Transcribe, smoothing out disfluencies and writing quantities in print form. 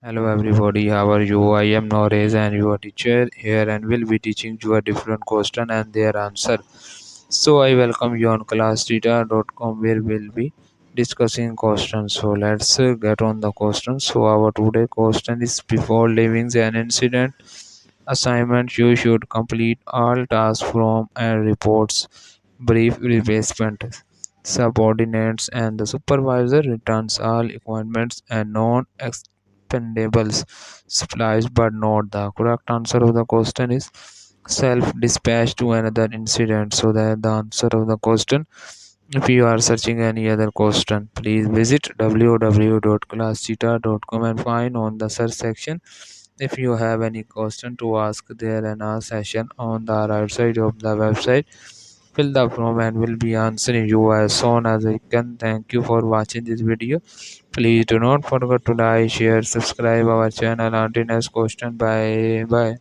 Hello everybody, how are you? I am Norez and your teacher here and will be teaching you a different question and their answer. So I welcome you on classtheta.com where we'll be discussing questions. So let's get on the questions. So our today question is before leaving an incident assignment you should complete all tasks from and reports, brief replacement, subordinates and the supervisor returns all equipments and non-expendables supplies but not the correct answer of the question is self-dispatch to another incident. So that the answer of the question, if you are searching any other question, please visit www.classtheta.com and find on the search section. If you have any question to ask there in our session on the right side of the website, fill the form and will be answering you as soon as I can. Thank you for watching this video. Please do not forget to like, share, subscribe our channel until next question. Bye bye.